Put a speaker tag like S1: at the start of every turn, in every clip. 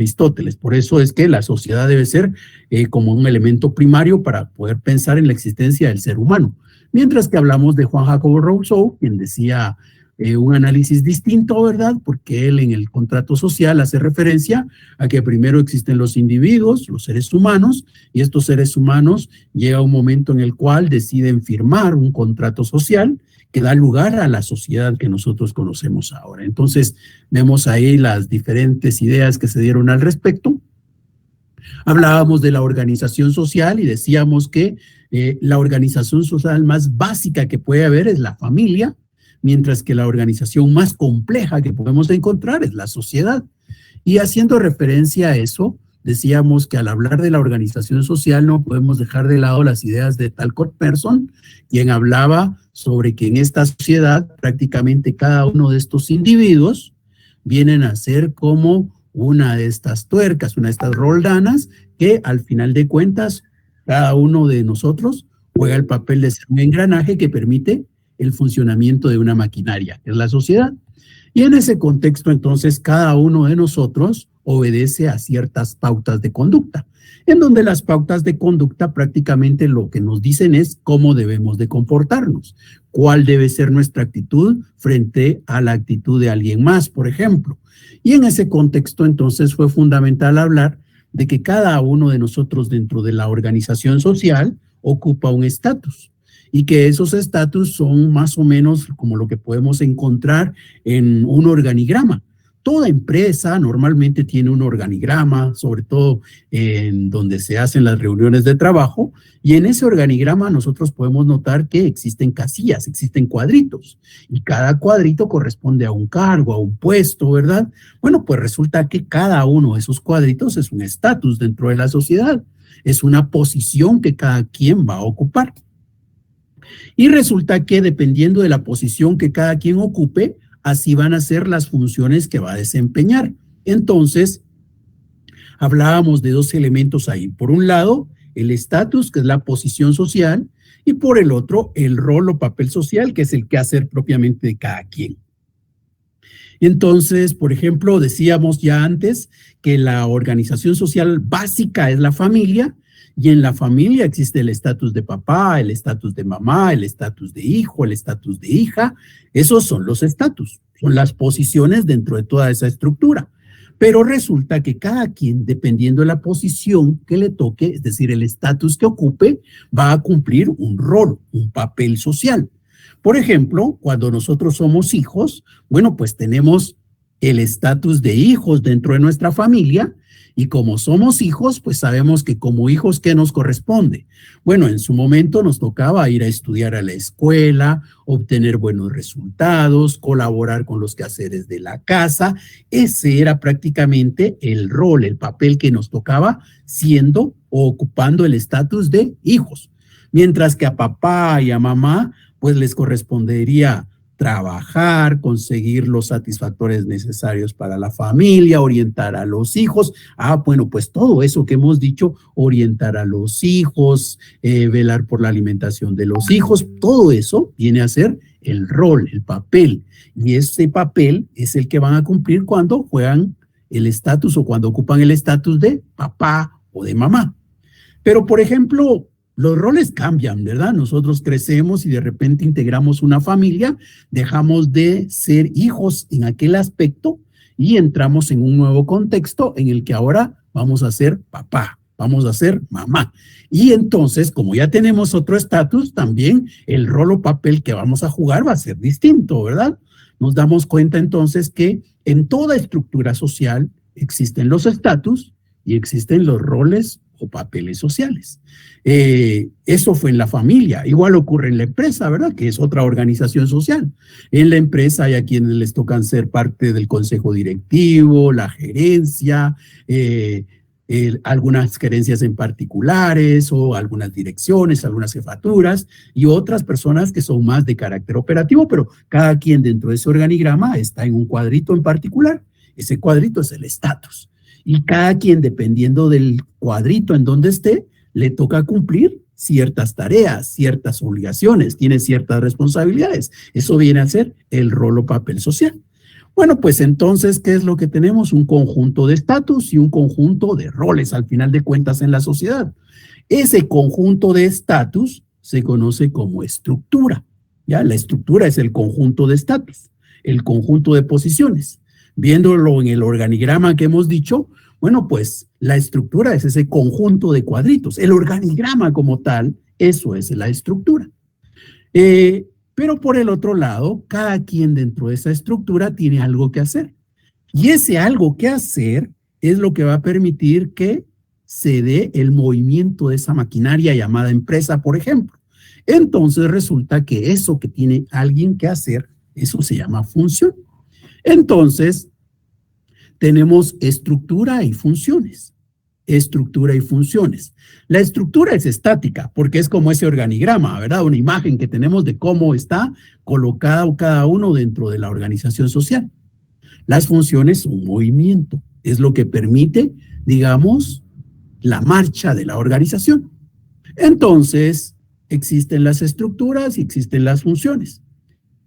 S1: Aristóteles. Por eso es que la sociedad debe ser como un elemento primario para poder pensar en la existencia del ser humano. Mientras que hablamos de Juan Jacobo Rousseau, quien decía un análisis distinto, ¿verdad? Porque él en el contrato social hace referencia a que primero existen los individuos, los seres humanos, y estos seres humanos llega un momento en el cual deciden firmar un contrato social que da lugar a la sociedad que nosotros conocemos ahora. Entonces, vemos ahí las diferentes ideas que se dieron al respecto. Hablábamos de la organización social y decíamos que la organización social más básica que puede haber es la familia, mientras que la organización más compleja que podemos encontrar es la sociedad. Y haciendo referencia a eso, decíamos que al hablar de la organización social no podemos dejar de lado las ideas de Talcott Persson, quien hablaba sobre que en esta sociedad prácticamente cada uno de estos individuos vienen a ser como una de estas tuercas, una de estas roldanas, que al final de cuentas cada uno de nosotros juega el papel de ser un engranaje que permite el funcionamiento de una maquinaria, que es la sociedad. Y en ese contexto, entonces, cada uno de nosotros obedece a ciertas pautas de conducta, en donde las pautas de conducta prácticamente lo que nos dicen es cómo debemos de comportarnos, cuál debe ser nuestra actitud frente a la actitud de alguien más, por ejemplo. Y en ese contexto, entonces, fue fundamental hablar de que cada uno de nosotros dentro de la organización social ocupa un estatus, y que esos estatus son más o menos como lo que podemos encontrar en un organigrama. Toda empresa normalmente tiene un organigrama, sobre todo en donde se hacen las reuniones de trabajo, y en ese organigrama nosotros podemos notar que existen casillas, existen cuadritos, y cada cuadrito corresponde a un cargo, a un puesto, ¿verdad? Bueno, pues resulta que cada uno de esos cuadritos es un estatus dentro de la sociedad, es una posición que cada quien va a ocupar. Y resulta que dependiendo de la posición que cada quien ocupe, así van a ser las funciones que va a desempeñar. Entonces, hablábamos de dos elementos ahí. Por un lado, el estatus, que es la posición social, y por el otro, el rol o papel social, que es el quehacer propiamente de cada quien. Entonces, por ejemplo, decíamos ya antes que la organización social básica es la familia, y en la familia existe el estatus de papá, el estatus de mamá, el estatus de hijo, el estatus de hija. Esos son los estatus, son las posiciones dentro de toda esa estructura. Pero resulta que cada quien, dependiendo de la posición que le toque, es decir, el estatus que ocupe, va a cumplir un rol, un papel social. Por ejemplo, cuando nosotros somos hijos, bueno, pues tenemos el estatus de hijos dentro de nuestra familia. Y como somos hijos, pues sabemos que como hijos, ¿qué nos corresponde? Bueno, en su momento nos tocaba ir a estudiar a la escuela, obtener buenos resultados, colaborar con los quehaceres de la casa. Ese era prácticamente el rol, el papel que nos tocaba siendo o ocupando el estatus de hijos. Mientras que a papá y a mamá, pues les correspondería trabajar, conseguir los satisfactores necesarios para la familia, orientar a los hijos. Bueno, pues todo eso que hemos dicho, orientar a los hijos, velar por la alimentación de los hijos, todo eso viene a ser el rol, el papel. Y ese papel es el que van a cumplir cuando juegan el estatus o cuando ocupan el estatus de papá o de mamá. Pero, por ejemplo, los roles cambian, ¿verdad? Nosotros crecemos y de repente integramos una familia, dejamos de ser hijos en aquel aspecto y entramos en un nuevo contexto en el que ahora vamos a ser papá, vamos a ser mamá. Y entonces, como ya tenemos otro estatus, también el rol o papel que vamos a jugar va a ser distinto, ¿verdad? Nos damos cuenta entonces que en toda estructura social existen los estatus y existen los roles o papeles sociales. Eso fue en la familia. Igual ocurre en la empresa, ¿verdad? Que es otra organización social. En la empresa hay a quienes les tocan ser parte del consejo directivo, la gerencia, algunas gerencias en particulares o algunas direcciones, algunas jefaturas y otras personas que son más de carácter operativo, pero cada quien dentro de ese organigrama está en un cuadrito en particular. Ese cuadrito es el estatus. Y cada quien, dependiendo del cuadrito en donde esté, le toca cumplir ciertas tareas, ciertas obligaciones, tiene ciertas responsabilidades. Eso viene a ser el rol o papel social. Bueno, pues entonces, ¿qué es lo que tenemos? Un conjunto de estatus y un conjunto de roles, al final de cuentas, en la sociedad. Ese conjunto de estatus se conoce como estructura. ¿Ya? La estructura es el conjunto de estatus, el conjunto de posiciones. Viéndolo en el organigrama que hemos dicho, bueno, pues la estructura es ese conjunto de cuadritos. El organigrama como tal, eso es la estructura. Pero por el otro lado, cada quien dentro de esa estructura tiene algo que hacer. Y ese algo que hacer es lo que va a permitir que se dé el movimiento de esa maquinaria llamada empresa, por ejemplo. Entonces resulta que eso que tiene alguien que hacer, eso se llama función. Entonces, tenemos estructura y funciones. Estructura y funciones. La estructura es estática porque es como ese organigrama, ¿verdad? Una imagen que tenemos de cómo está colocado cada uno dentro de la organización social. Las funciones son movimiento, es lo que permite, digamos, la marcha de la organización. Entonces, existen las estructuras y existen las funciones.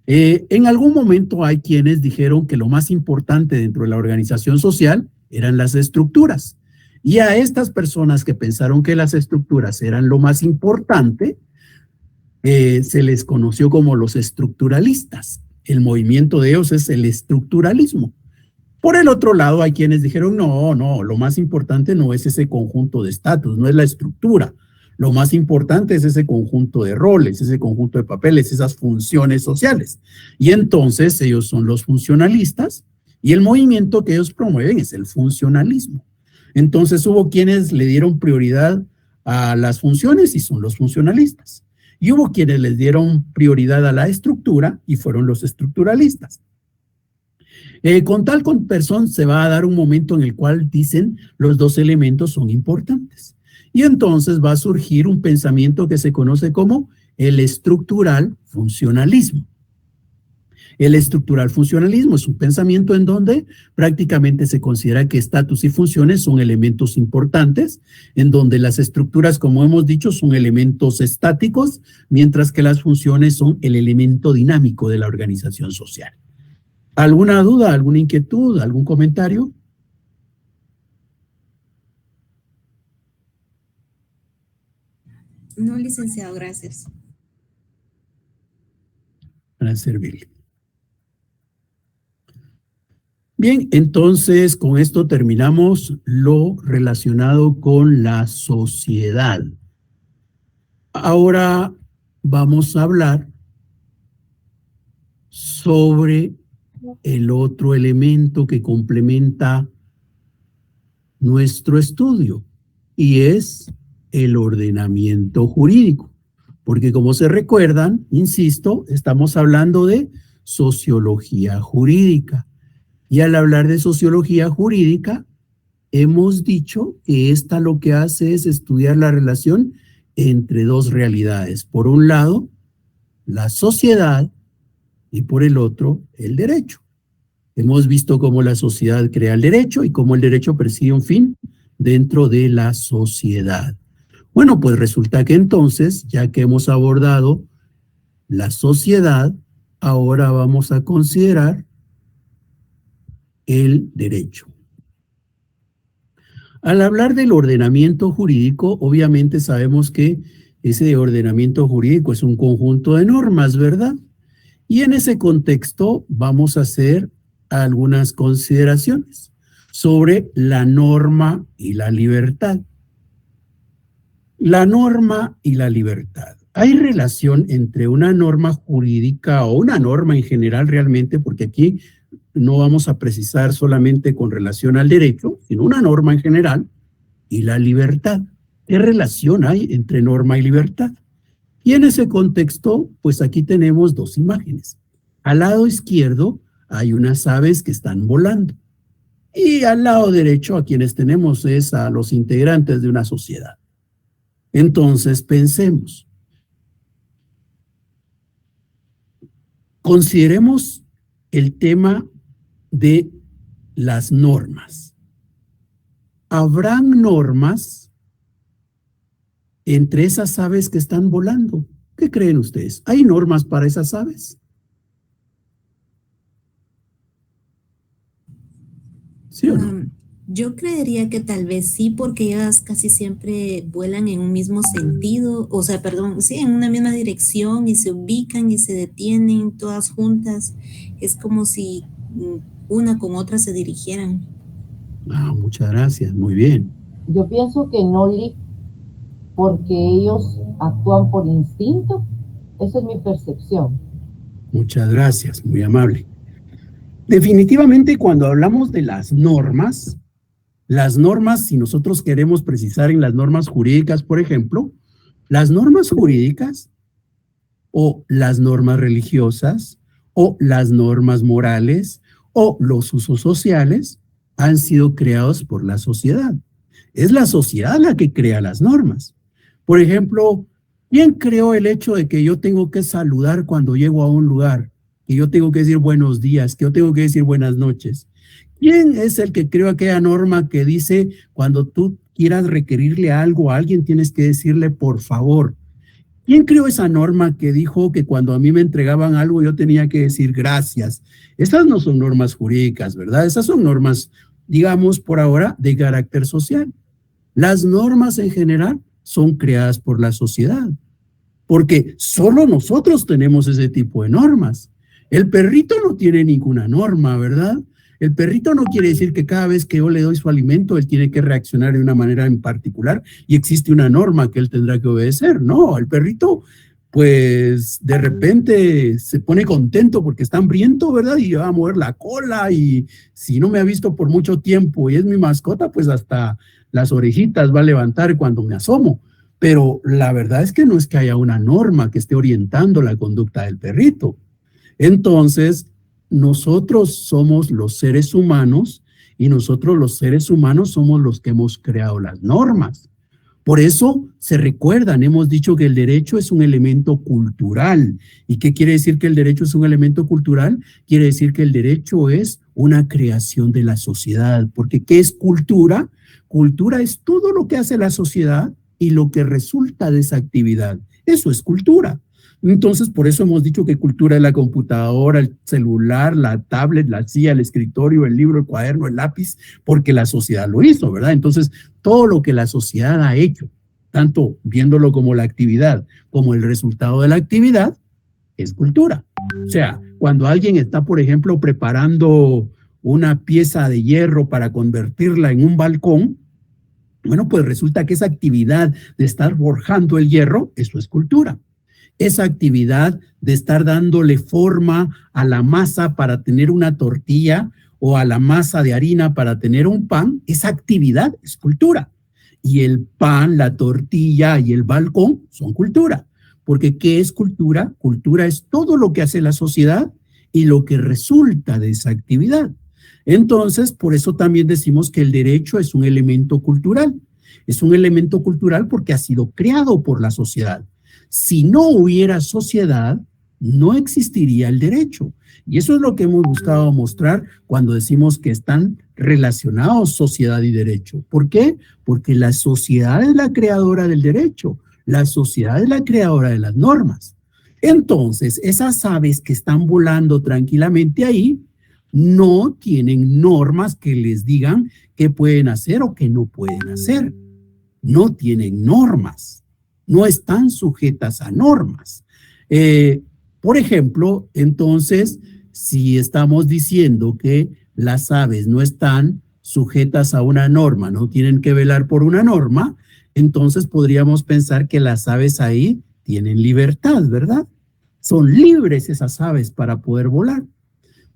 S1: En algún momento hay quienes dijeron que lo más importante dentro de la organización social eran las estructuras. Y a estas personas que pensaron que las estructuras eran lo más importante, se les conoció como los estructuralistas. El movimiento de ellos es el estructuralismo. Por el otro lado, hay quienes dijeron, no, lo más importante no es ese conjunto de estatus, no es la estructura. Lo más importante es ese conjunto de roles, ese conjunto de papeles, esas funciones sociales. Y entonces ellos son los funcionalistas y el movimiento que ellos promueven es el funcionalismo. Entonces hubo quienes le dieron prioridad a las funciones y son los funcionalistas. Y hubo quienes les dieron prioridad a la estructura y fueron los estructuralistas. Con tal persona se va a dar un momento en el cual dicen los dos elementos son importantes. Y entonces va a surgir un pensamiento que se conoce como el estructural funcionalismo. El estructural funcionalismo es un pensamiento en donde prácticamente se considera que estatus y funciones son elementos importantes, en donde las estructuras, como hemos dicho, son elementos estáticos, mientras que las funciones son el elemento dinámico de la organización social. ¿Alguna duda, alguna inquietud, algún comentario?
S2: No, licenciado, gracias.
S1: Para servirle. Bien, entonces con esto terminamos lo relacionado con la sociedad. Ahora vamos a hablar sobre el otro elemento que complementa nuestro estudio y es el ordenamiento jurídico. Porque como se recuerdan, insisto, estamos hablando de sociología jurídica. Y al hablar de sociología jurídica, hemos dicho que esta lo que hace es estudiar la relación entre dos realidades. Por un lado, la sociedad y por el otro, el derecho. Hemos visto cómo la sociedad crea el derecho y cómo el derecho persigue un fin dentro de la sociedad. Bueno, pues resulta que entonces, ya que hemos abordado la sociedad, ahora vamos a considerar el derecho. Al hablar del ordenamiento jurídico, obviamente sabemos que ese ordenamiento jurídico es un conjunto de normas, ¿verdad? Y en ese contexto vamos a hacer algunas consideraciones sobre la norma y la libertad. La norma y la libertad. ¿Hay relación entre una norma jurídica o una norma en general realmente? Porque aquí no vamos a precisar solamente con relación al derecho, sino una norma en general y la libertad. ¿Qué relación hay entre norma y libertad? Y en ese contexto, pues aquí tenemos dos imágenes. Al lado izquierdo hay unas aves que están volando. Y al lado derecho a quienes tenemos es a los integrantes de una sociedad. Entonces pensemos. Consideremos el tema de las normas. ¿Habrán normas entre esas aves que están volando? ¿Qué creen ustedes? ¿Hay normas para esas aves? ¿sí o no?
S2: Yo creería que tal vez sí, porque ellas casi siempre vuelan en un mismo sentido, o sea, perdón, sí, en una misma dirección y se ubican y se detienen todas juntas. Es como si una con otra se dirigieran.
S1: Ah, muchas gracias, muy bien.
S3: Yo pienso que no, Lick, porque ellos actúan por instinto. Esa es mi percepción.
S1: Muchas gracias, muy amable. Definitivamente, cuando hablamos de las normas, si nosotros queremos precisar en las normas jurídicas, por ejemplo, las normas jurídicas o las normas religiosas o las normas morales o los usos sociales han sido creados por la sociedad. Es la sociedad la que crea las normas. Por ejemplo, ¿quién creó el hecho de que yo tengo que saludar cuando llego a un lugar? Que yo tengo que decir buenos días, que yo tengo que decir buenas noches. ¿Quién es el que creó aquella norma que dice cuando tú quieras requerirle algo a alguien tienes que decirle por favor? ¿Quién creó esa norma que dijo que cuando a mí me entregaban algo yo tenía que decir gracias? Estas no son normas jurídicas, ¿verdad? Esas son normas, digamos, por ahora, de carácter social. Las normas en general son creadas por la sociedad, porque solo nosotros tenemos ese tipo de normas. El perrito no tiene ninguna norma, ¿verdad? El perrito no quiere decir que cada vez que yo le doy su alimento, él tiene que reaccionar de una manera en particular y existe una norma que él tendrá que obedecer. No, el perrito, pues de repente se pone contento porque está hambriento, ¿verdad? Y va a mover la cola y si no me ha visto por mucho tiempo y es mi mascota, pues hasta las orejitas va a levantar cuando me asomo. Pero la verdad es que no es que haya una norma que esté orientando la conducta del perrito. Entonces, nosotros somos los seres humanos y nosotros los seres humanos somos los que hemos creado las normas. Por eso se recuerdan, hemos dicho que el derecho es un elemento cultural. ¿Y qué quiere decir que el derecho es un elemento cultural? Quiere decir que el derecho es una creación de la sociedad. Porque ¿qué es cultura? Cultura es todo lo que hace la sociedad y lo que resulta de esa actividad. Eso es cultura. Entonces, por eso hemos dicho que cultura es la computadora, el celular, la tablet, la silla, el escritorio, el libro, el cuaderno, el lápiz, porque la sociedad lo hizo, ¿verdad? Entonces, todo lo que la sociedad ha hecho, tanto viéndolo como la actividad, como el resultado de la actividad, es cultura. O sea, cuando alguien está, por ejemplo, preparando una pieza de hierro para convertirla en un balcón, bueno, pues resulta que esa actividad de estar forjando el hierro, eso es cultura. Esa actividad de estar dándole forma a la masa para tener una tortilla o a la masa de harina para tener un pan, esa actividad es cultura. Y el pan, la tortilla y el balcón son cultura. Porque ¿qué es cultura? Cultura es todo lo que hace la sociedad y lo que resulta de esa actividad. Entonces, por eso también decimos que el derecho es un elemento cultural. Es un elemento cultural porque ha sido creado por la sociedad. Si no hubiera sociedad, no existiría el derecho. Y eso es lo que hemos buscado mostrar cuando decimos que están relacionados sociedad y derecho. ¿Por qué? Porque la sociedad es la creadora del derecho. La sociedad es la creadora de las normas. Entonces, esas aves que están volando tranquilamente ahí no tienen normas que les digan qué pueden hacer o qué no pueden hacer. No tienen normas. No están sujetas a normas. Por ejemplo, entonces, si estamos diciendo que las aves no están sujetas a una norma, no tienen que velar por una norma, entonces podríamos pensar que las aves ahí tienen libertad, ¿verdad? Son libres esas aves para poder volar.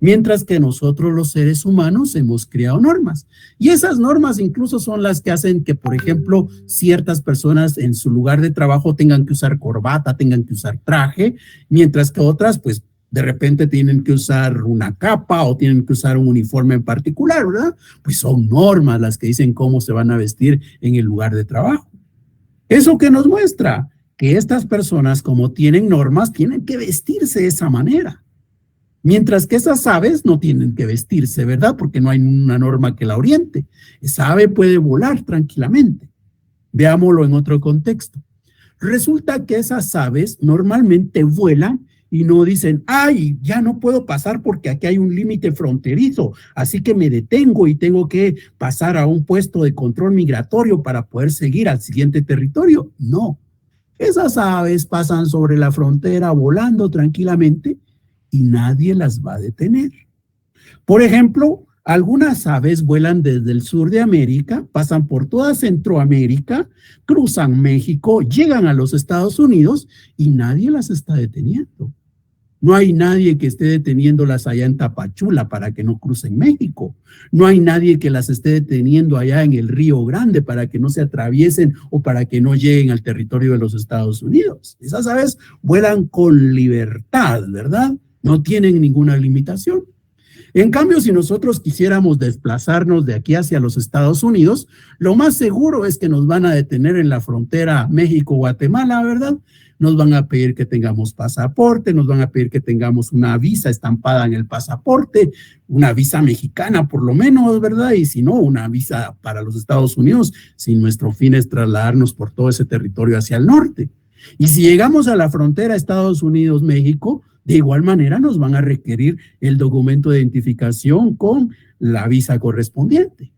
S1: Mientras que nosotros los seres humanos hemos creado normas. Y esas normas incluso son las que hacen que, por ejemplo, ciertas personas en su lugar de trabajo tengan que usar corbata, tengan que usar traje, mientras que otras, pues, de repente tienen que usar una capa o tienen que usar un uniforme en particular, ¿verdad? Pues son normas las que dicen cómo se van a vestir en el lugar de trabajo. ¿Eso qué nos muestra? Que estas personas, como tienen normas, tienen que vestirse de esa manera. Mientras que esas aves no tienen que vestirse, ¿verdad? Porque no hay una norma que la oriente. Esa ave puede volar tranquilamente. Veámoslo en otro contexto. Resulta que esas aves normalmente vuelan y no dicen, ay, ya no puedo pasar porque aquí hay un límite fronterizo, así que me detengo y tengo que pasar a un puesto de control migratorio para poder seguir al siguiente territorio. No, esas aves pasan sobre la frontera volando tranquilamente y nadie las va a detener. Por ejemplo, algunas aves vuelan desde el sur de América, pasan por toda Centroamérica, cruzan México, llegan a los Estados Unidos y nadie las está deteniendo. No hay nadie que esté deteniéndolas allá en Tapachula para que no crucen México. No hay nadie que las esté deteniendo allá en el Río Grande para que no se atraviesen o para que no lleguen al territorio de los Estados Unidos. Esas aves vuelan con libertad, ¿verdad? No tienen ninguna limitación. En cambio, si nosotros quisiéramos desplazarnos de aquí hacia los Estados Unidos, lo más seguro es que nos van a detener en la frontera México-Guatemala, ¿verdad? Nos van a pedir que tengamos pasaporte, nos van a pedir que tengamos una visa estampada en el pasaporte, una visa mexicana por lo menos, ¿verdad? Y si no, una visa para los Estados Unidos, si nuestro fin es trasladarnos por todo ese territorio hacia el norte. Y si llegamos a la frontera Estados Unidos-México, de igual manera nos van a requerir el documento de identificación con la visa correspondiente.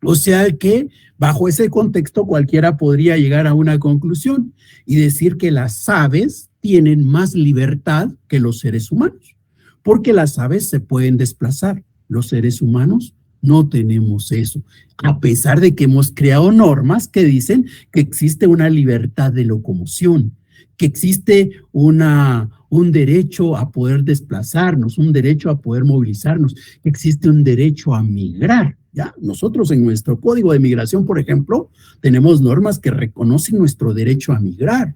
S1: O sea que bajo ese contexto cualquiera podría llegar a una conclusión y decir que las aves tienen más libertad que los seres humanos, porque las aves se pueden desplazar, los seres humanos no tenemos eso, a pesar de que hemos creado normas que dicen que existe una libertad de locomoción, que existe un derecho a poder desplazarnos, un derecho a poder movilizarnos, que existe un derecho a migrar. ¿Ya? Nosotros en nuestro Código de Migración, por ejemplo, tenemos normas que reconocen nuestro derecho a migrar,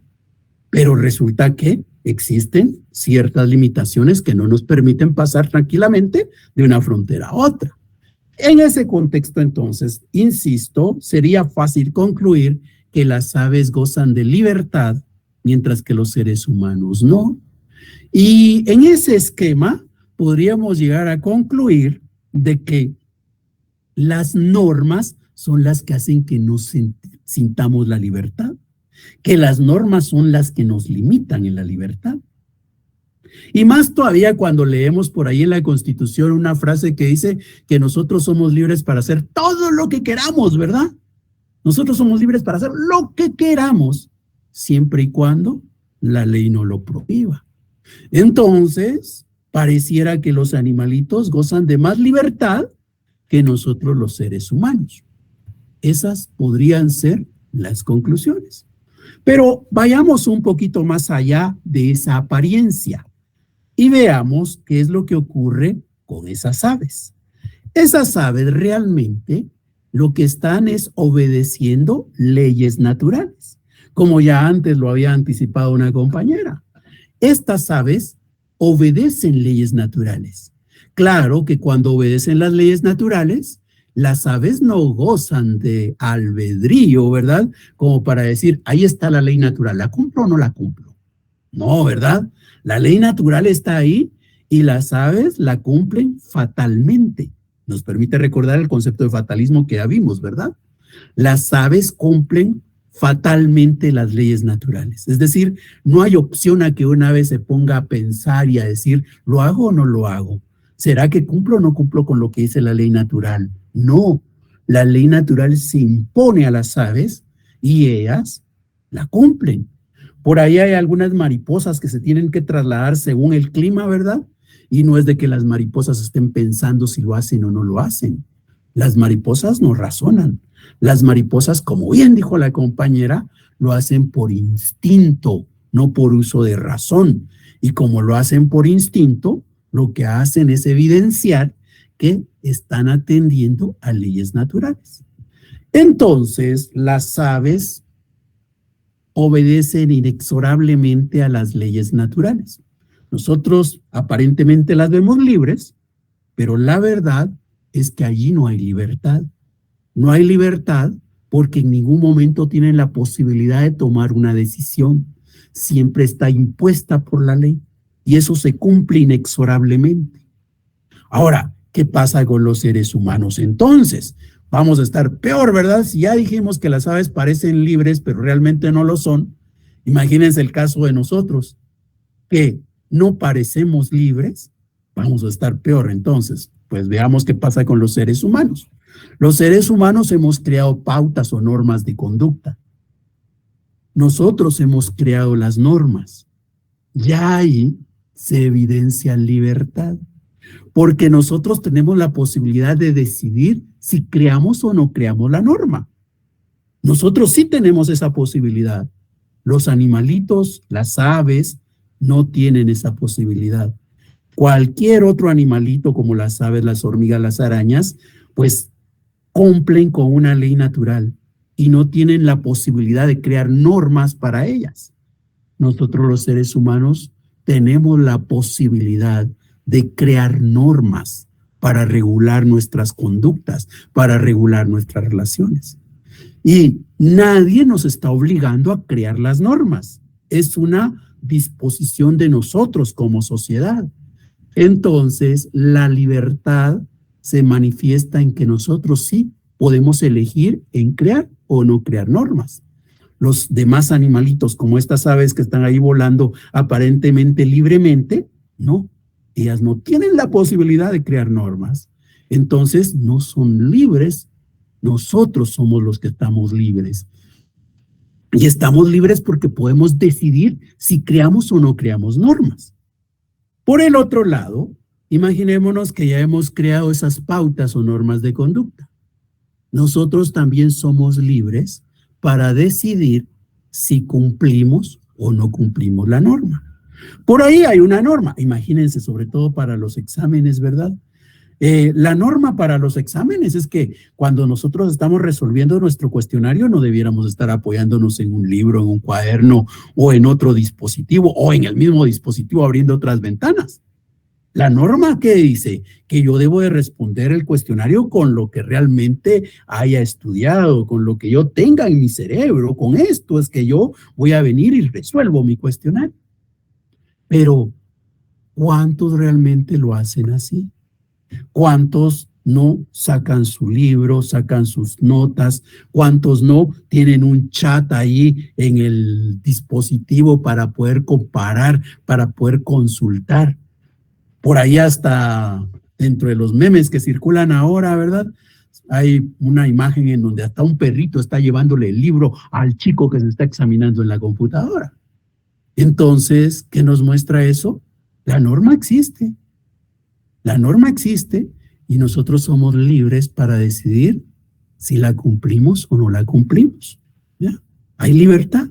S1: pero resulta que existen ciertas limitaciones que no nos permiten pasar tranquilamente de una frontera a otra. En ese contexto, entonces, insisto, sería fácil concluir que las aves gozan de libertad, mientras que los seres humanos no. Y en ese esquema podríamos llegar a concluir de que las normas son las que hacen que no sintamos la libertad, que las normas son las que nos limitan en la libertad. Y más todavía cuando leemos por ahí en la Constitución una frase que dice que nosotros somos libres para hacer todo lo que queramos, ¿verdad? Nosotros somos libres para hacer lo que queramos, siempre y cuando la ley no lo prohíba. Entonces, pareciera que los animalitos gozan de más libertad que nosotros los seres humanos. Esas podrían ser las conclusiones. Pero vayamos un poquito más allá de esa apariencia y veamos qué es lo que ocurre con esas aves. Esas aves realmente lo que están es obedeciendo leyes naturales, como ya antes lo había anticipado una compañera. Estas aves obedecen leyes naturales. Claro que cuando obedecen las leyes naturales, las aves no gozan de albedrío, ¿verdad? Como para decir, ahí está la ley natural, ¿la cumplo o no la cumplo? No, ¿verdad? La ley natural está ahí y las aves la cumplen fatalmente. Nos permite recordar el concepto de fatalismo que ya vimos, ¿verdad? Las aves cumplen fatalmente las leyes naturales. Es decir, no hay opción a que una ave se ponga a pensar y a decir, ¿lo hago o no lo hago? ¿Será que cumplo o no cumplo con lo que dice la ley natural? No, la ley natural se impone a las aves y ellas la cumplen. Por ahí hay algunas mariposas que se tienen que trasladar según el clima, ¿verdad? Y no es de que las mariposas estén pensando si lo hacen o no lo hacen. Las mariposas no razonan. Las mariposas, como bien dijo la compañera, lo hacen por instinto, no por uso de razón. Y como lo hacen por instinto, lo que hacen es evidenciar que están atendiendo a leyes naturales. Entonces, las aves obedecen inexorablemente a las leyes naturales. Nosotros aparentemente las vemos libres, pero la verdad es que allí no hay libertad. No hay libertad porque en ningún momento tienen la posibilidad de tomar una decisión. Siempre está impuesta por la ley y eso se cumple inexorablemente. Ahora, ¿qué pasa con los seres humanos entonces? Vamos a estar peor, ¿verdad? Si ya dijimos que las aves parecen libres, pero realmente no lo son. Imagínense el caso de nosotros. que no parecemos libres, vamos a estar peor. Entonces, pues veamos qué pasa con los seres humanos. Los seres humanos hemos creado pautas o normas de conducta. Nosotros hemos creado las normas. Ya ahí se evidencia libertad, porque nosotros tenemos la posibilidad de decidir si creamos o no creamos la norma. Nosotros sí tenemos esa posibilidad. Los animalitos, las aves, no tienen esa posibilidad. Cualquier otro animalito, como las aves, las hormigas, las arañas, pues cumplen con una ley natural y no tienen la posibilidad de crear normas para ellas. Nosotros los seres humanos tenemos la posibilidad de crear normas para regular nuestras conductas, para regular nuestras relaciones. Y nadie nos está obligando a crear las normas. Es una disposición de nosotros como sociedad. Entonces, la libertad se manifiesta en que nosotros sí podemos elegir en crear o no crear normas. Los demás animalitos, como estas aves que están ahí volando aparentemente libremente, no, ellas no tienen la posibilidad de crear normas. Entonces, no son libres. Nosotros somos los que estamos libres. Y estamos libres porque podemos decidir si creamos o no creamos normas. Por el otro lado, imaginémonos que ya hemos creado esas pautas o normas de conducta. Nosotros también somos libres para decidir si cumplimos o no cumplimos la norma. Por ahí hay una norma, imagínense, sobre todo para los exámenes, ¿verdad? La norma para los exámenes es que cuando nosotros estamos resolviendo nuestro cuestionario no debiéramos estar apoyándonos en un libro, en un cuaderno o en otro dispositivo o en el mismo dispositivo abriendo otras ventanas. La norma que dice que yo debo de responder el cuestionario con lo que realmente haya estudiado, con lo que yo tenga en mi cerebro, con esto es que yo voy a venir y resuelvo mi cuestionario. Pero, ¿cuántos realmente lo hacen así? ¿Cuántos no sacan su libro, sacan sus notas? ¿Cuántos no tienen un chat ahí en el dispositivo para poder comparar, para poder consultar? Por ahí hasta dentro de los memes que circulan ahora, ¿verdad? Hay una imagen en donde hasta un perrito está llevándole el libro al chico que se está examinando en la computadora. Entonces, ¿qué nos muestra eso? La norma existe. La norma existe y nosotros somos libres para decidir si la cumplimos o no la cumplimos. ¿Ya? Hay libertad.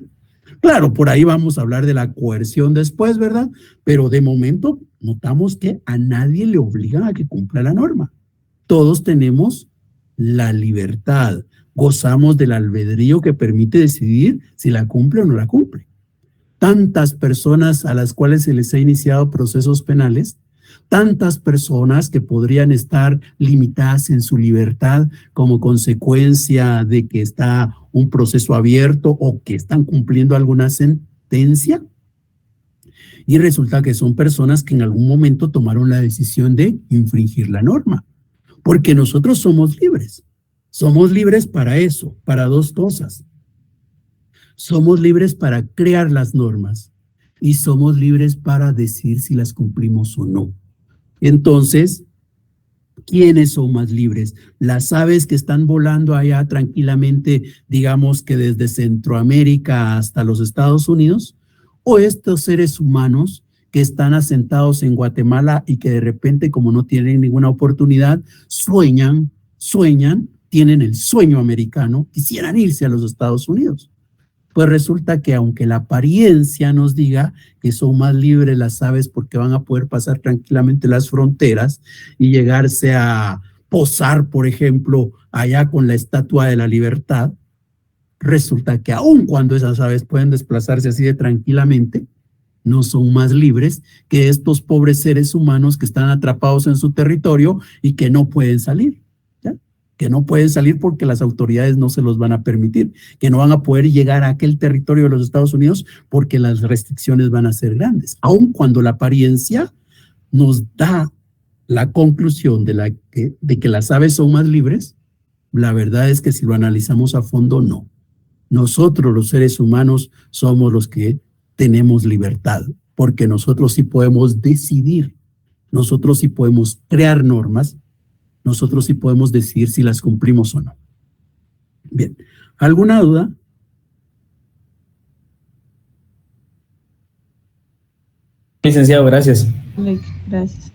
S1: Claro, por ahí vamos a hablar de la coerción después, ¿verdad? Pero de momento notamos que a nadie le obligan a que cumpla la norma. Todos tenemos la libertad, gozamos del albedrío que permite decidir si la cumple o no la cumple. Tantas personas a las cuales se les ha iniciado procesos penales, tantas personas que podrían estar limitadas en su libertad como consecuencia de que está un proceso abierto o que están cumpliendo alguna sentencia. Y resulta que son personas que en algún momento tomaron la decisión de infringir la norma. Porque nosotros somos libres. Somos libres para eso, para dos cosas. Somos libres para crear las normas y somos libres para decir si las cumplimos o no. Entonces, ¿quiénes son más libres? ¿Las aves que están volando allá tranquilamente, digamos que desde Centroamérica hasta los Estados Unidos? ¿O estos seres humanos que están asentados en Guatemala y que de repente, como no tienen ninguna oportunidad, sueñan, tienen el sueño americano, quisieran irse a los Estados Unidos? Pues resulta que aunque la apariencia nos diga que son más libres las aves porque van a poder pasar tranquilamente las fronteras y llegarse a posar, por ejemplo, allá con la Estatua de la Libertad, resulta que aun cuando esas aves pueden desplazarse así de tranquilamente, no son más libres que estos pobres seres humanos que están atrapados en su territorio y que no pueden salir. Que no pueden salir porque las autoridades no se los van a permitir, que no van a poder llegar a aquel territorio de los Estados Unidos porque las restricciones van a ser grandes. Aun cuando la apariencia nos da la conclusión de que las aves son más libres, la verdad es que si lo analizamos a fondo, no. Nosotros los seres humanos somos los que tenemos libertad porque nosotros sí podemos decidir, nosotros sí podemos crear normas, nosotros sí podemos decidir si las cumplimos o no. Bien, ¿alguna duda?
S4: Licenciado, gracias.
S5: Gracias.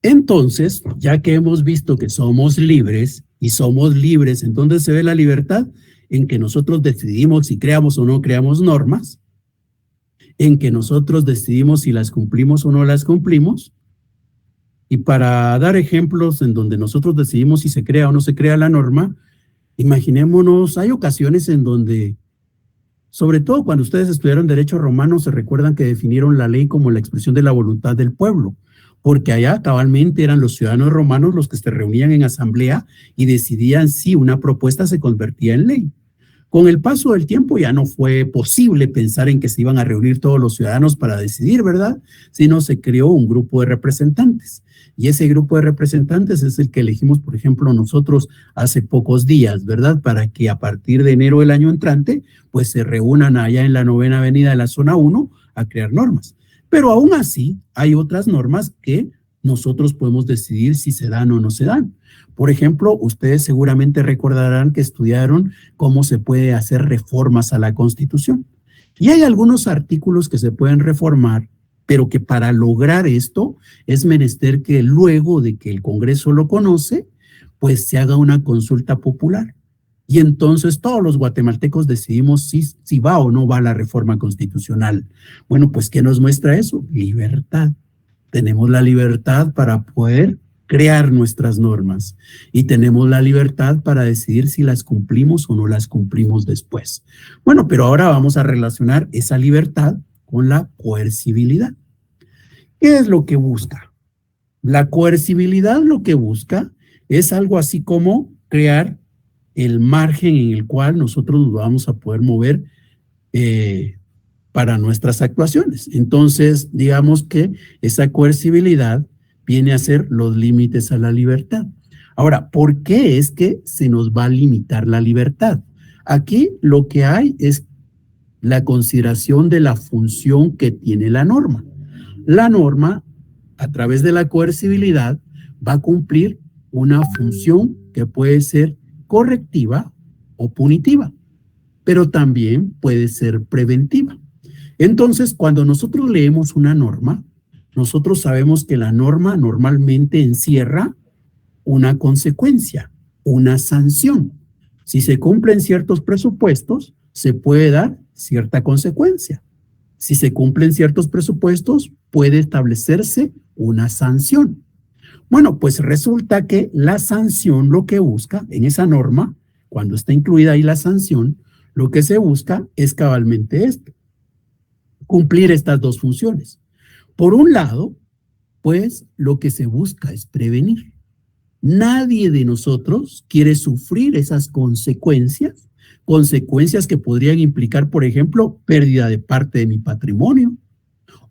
S1: Entonces, ya que hemos visto que somos libres y somos libres, ¿en dónde se ve la libertad? En que nosotros decidimos si creamos o no creamos normas, en que nosotros decidimos si las cumplimos o no las cumplimos. Y para dar ejemplos en donde nosotros decidimos si se crea o no se crea la norma, imaginémonos, hay ocasiones en donde, sobre todo cuando ustedes estudiaron Derecho Romano, se recuerdan que definieron la ley como la expresión de la voluntad del pueblo, porque allá cabalmente eran los ciudadanos romanos los que se reunían en asamblea y decidían si una propuesta se convertía en ley. Con el paso del tiempo ya no fue posible pensar en que se iban a reunir todos los ciudadanos para decidir, ¿verdad? Sino se creó un grupo de representantes. Y ese grupo de representantes es el que elegimos, por ejemplo, nosotros hace pocos días, ¿verdad? Para que a partir de enero del año entrante, pues se reúnan allá en la 9ª Avenida de la Zona 1 a crear normas. Pero aún así, hay otras normas que nosotros podemos decidir si se dan o no se dan. Por ejemplo, ustedes seguramente recordarán que estudiaron cómo se puede hacer reformas a la Constitución. Y hay algunos artículos que se pueden reformar, pero que para lograr esto es menester que luego de que el Congreso lo conoce, pues se haga una consulta popular. Y entonces todos los guatemaltecos decidimos si va o no va la reforma constitucional. Bueno, pues ¿qué nos muestra eso? Libertad. Tenemos la libertad para poder crear nuestras normas y tenemos la libertad para decidir si las cumplimos o no las cumplimos después. Bueno, pero ahora vamos a relacionar esa libertad con la coercibilidad. ¿Qué es lo que busca? La coercibilidad lo que busca es algo así como crear el margen en el cual nosotros nos vamos a poder mover para nuestras actuaciones. Entonces, digamos que esa coercibilidad viene a ser los límites a la libertad. Ahora, ¿por qué es que se nos va a limitar la libertad? Aquí lo que hay es la consideración de la función que tiene la norma. La norma, a través de la coercibilidad, va a cumplir una función que puede ser correctiva o punitiva, pero también puede ser preventiva. Entonces, cuando nosotros leemos una norma, nosotros sabemos que la norma normalmente encierra una consecuencia, una sanción. Si se cumplen ciertos presupuestos, se puede dar cierta consecuencia. Si se cumplen ciertos presupuestos, puede establecerse una sanción. Bueno, pues resulta que la sanción lo que busca en esa norma, cuando está incluida ahí la sanción, lo que se busca es cabalmente esto, cumplir estas dos funciones. Por un lado, pues lo que se busca es prevenir. Nadie de nosotros quiere sufrir esas consecuencias que podrían implicar, por ejemplo, pérdida de parte de mi patrimonio,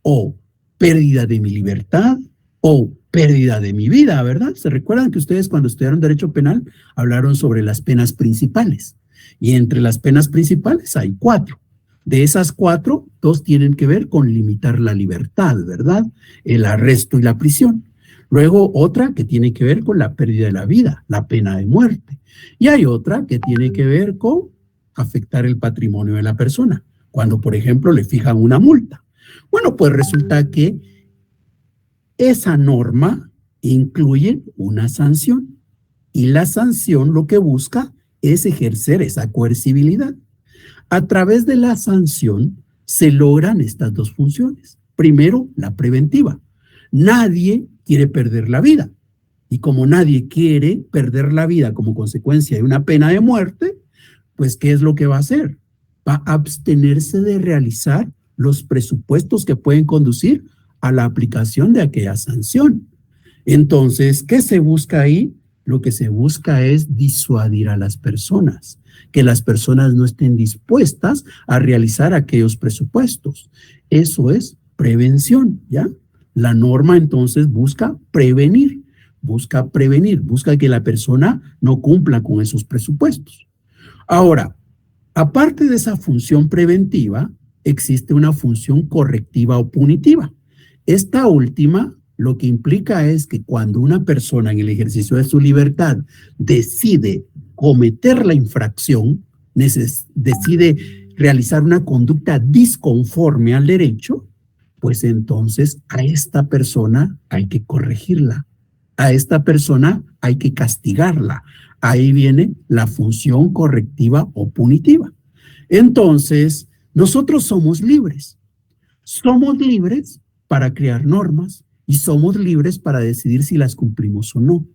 S1: o pérdida de mi libertad, o pérdida de mi vida, ¿verdad? ¿Se recuerdan que ustedes cuando estudiaron Derecho Penal hablaron sobre las penas principales? Y entre las penas principales hay 4. De esas 4, 2 tienen que ver con limitar la libertad, ¿verdad? El arresto y la prisión. Luego otra que tiene que ver con la pérdida de la vida, la pena de muerte. Y hay otra que tiene que ver con afectar el patrimonio de la persona, cuando por ejemplo le fijan una multa. Bueno, pues resulta que esa norma incluye una sanción y la sanción lo que busca es ejercer esa coercibilidad. A través de la sanción se logran estas dos funciones. Primero, la preventiva. Nadie quiere perder la vida. Y como nadie quiere perder la vida como consecuencia de una pena de muerte, pues ¿qué es lo que va a hacer? Va a abstenerse de realizar los presupuestos que pueden conducir a la aplicación de aquella sanción. Entonces, ¿qué se busca ahí? Lo que se busca es disuadir a las personas, que las personas no estén dispuestas a realizar aquellos presupuestos. Eso es prevención, ¿ya? La norma entonces busca prevenir, busca que la persona no cumpla con esos presupuestos. Ahora, aparte de esa función preventiva, existe una función correctiva o punitiva. Esta última lo que implica es que cuando una persona en el ejercicio de su libertad decide cometer la infracción, decide realizar una conducta disconforme al derecho, pues entonces a esta persona hay que corregirla, a esta persona hay que castigarla. Ahí viene la función correctiva o punitiva. Entonces, nosotros somos libres. Somos libres para crear normas y somos libres para decidir si las cumplimos o no.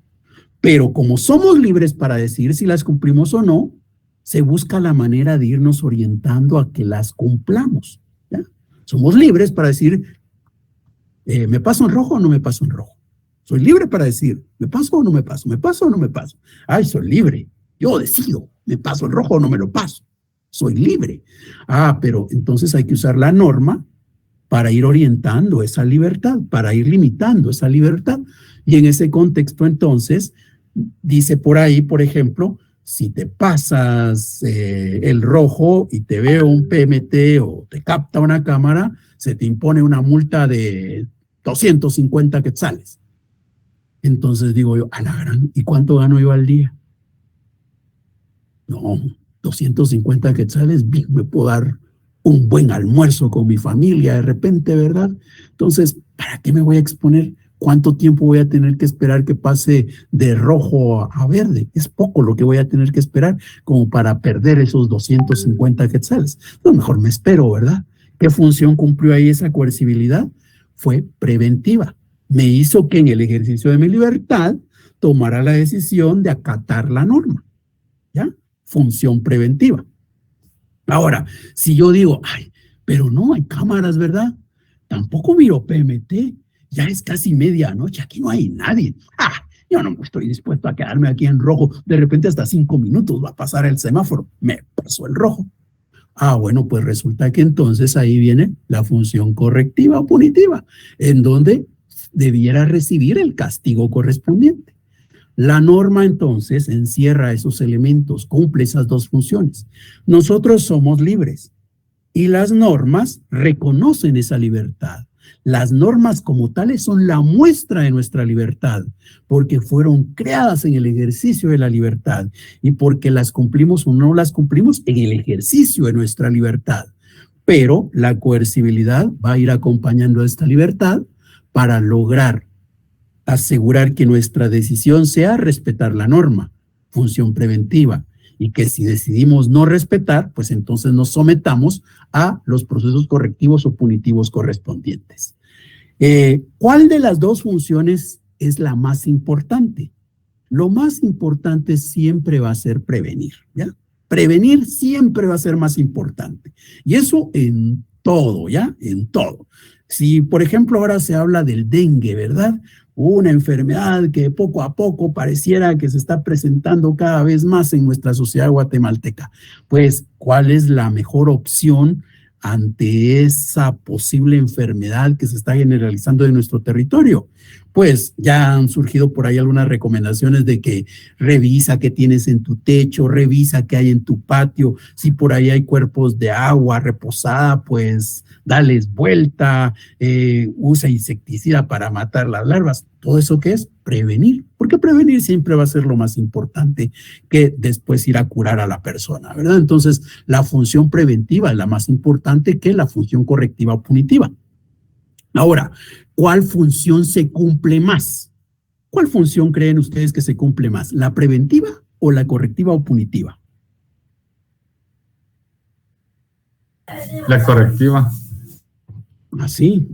S1: Pero como somos libres para decidir si las cumplimos o no, se busca la manera de irnos orientando a que las cumplamos, ¿ya? Somos libres para decir, ¿me paso en rojo o no me paso en rojo? Soy libre para decir, ¿me paso o no me paso? ¿Me paso o no me paso? Ay, soy libre. Yo decido, ¿me paso en rojo o no me lo paso? Soy libre. Pero entonces hay que usar la norma para ir orientando esa libertad, para ir limitando esa libertad. Y en ese contexto, entonces, dice por ahí, por ejemplo, si te pasas el rojo y te veo un PMT o te capta una cámara, se te impone una multa de 250 quetzales. Entonces digo yo, a la gran, ¿y cuánto gano yo al día? No, 250 quetzales, bien, me puedo dar un buen almuerzo con mi familia de repente, ¿verdad? Entonces, ¿para qué me voy a exponer? ¿Cuánto tiempo voy a tener que esperar que pase de rojo a verde? Es poco lo que voy a tener que esperar como para perder esos 250 quetzales. No, mejor me espero, ¿verdad? ¿Qué función cumplió ahí esa coercibilidad? Fue preventiva. Me hizo que en el ejercicio de mi libertad tomara la decisión de acatar la norma, ¿ya? Función preventiva. Ahora, si yo digo, ay, pero no hay cámaras, ¿verdad? Tampoco miro PMT. Ya es casi medianoche, aquí no hay nadie. Yo no estoy dispuesto a quedarme aquí en rojo. De repente hasta 5 minutos va a pasar el semáforo. Me pasó el rojo. Bueno, pues resulta que entonces ahí viene la función correctiva o punitiva, en donde debiera recibir el castigo correspondiente. La norma entonces encierra esos elementos, cumple esas dos funciones. Nosotros somos libres y las normas reconocen esa libertad. Las normas como tales son la muestra de nuestra libertad, porque fueron creadas en el ejercicio de la libertad y porque las cumplimos o no las cumplimos en el ejercicio de nuestra libertad. Pero la coercibilidad va a ir acompañando a esta libertad para lograr asegurar que nuestra decisión sea respetar la norma, función preventiva, y que si decidimos no respetar, pues entonces nos sometamos a los procesos correctivos o punitivos correspondientes. ¿Cuál de las dos funciones es la más importante? Lo más importante siempre va a ser prevenir, ¿ya? Prevenir siempre va a ser más importante. Y eso en todo, ¿ya? En todo. Si, por ejemplo, ahora se habla del dengue, ¿verdad? Una enfermedad que poco a poco pareciera que se está presentando cada vez más en nuestra sociedad guatemalteca. Pues, ¿cuál es la mejor opción ante esa posible enfermedad que se está generalizando en nuestro territorio? Pues ya han surgido por ahí algunas recomendaciones de que revisa qué tienes en tu techo, revisa qué hay en tu patio, si por ahí hay cuerpos de agua reposada, pues dales vuelta, usa insecticida para matar las larvas. Todo eso que es prevenir, porque prevenir siempre va a ser lo más importante que después ir a curar a la persona, ¿verdad? Entonces, la función preventiva es la más importante que la función correctiva o punitiva. Ahora, ¿cuál función se cumple más? ¿Cuál función creen ustedes que se cumple más? ¿La preventiva o la correctiva o punitiva?
S5: La correctiva.
S1: Así.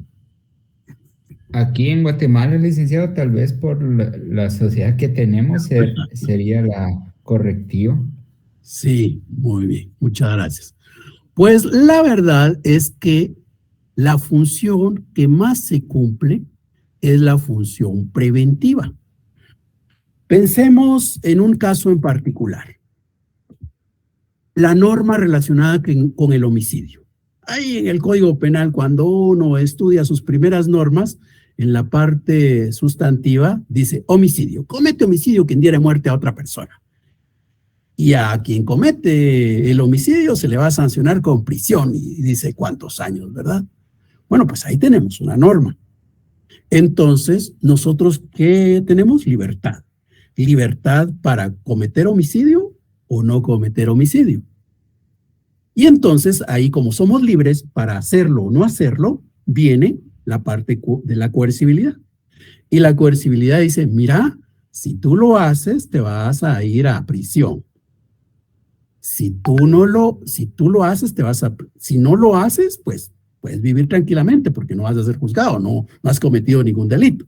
S6: Aquí en Guatemala, licenciado, tal vez por la sociedad que tenemos sería la correctiva.
S1: Sí, muy bien, muchas gracias. Pues la verdad es que la función que más se cumple es la función preventiva. Pensemos en un caso en particular. La norma relacionada con el homicidio. Ahí en el Código Penal, cuando uno estudia sus primeras normas, en la parte sustantiva dice homicidio. Comete homicidio quien diere muerte a otra persona. Y a quien comete el homicidio se le va a sancionar con prisión y dice cuántos años, ¿verdad? Bueno, pues ahí tenemos una norma. Entonces, nosotros, ¿qué tenemos? Libertad. Libertad para cometer homicidio o no cometer homicidio. Y entonces, ahí como somos libres para hacerlo o no hacerlo, viene la parte de la coercibilidad. Y la coercibilidad dice, mira, si tú lo haces, te vas a ir a prisión. Si tú lo haces, si no lo haces, pues puedes vivir tranquilamente porque no vas a ser juzgado, no has cometido ningún delito.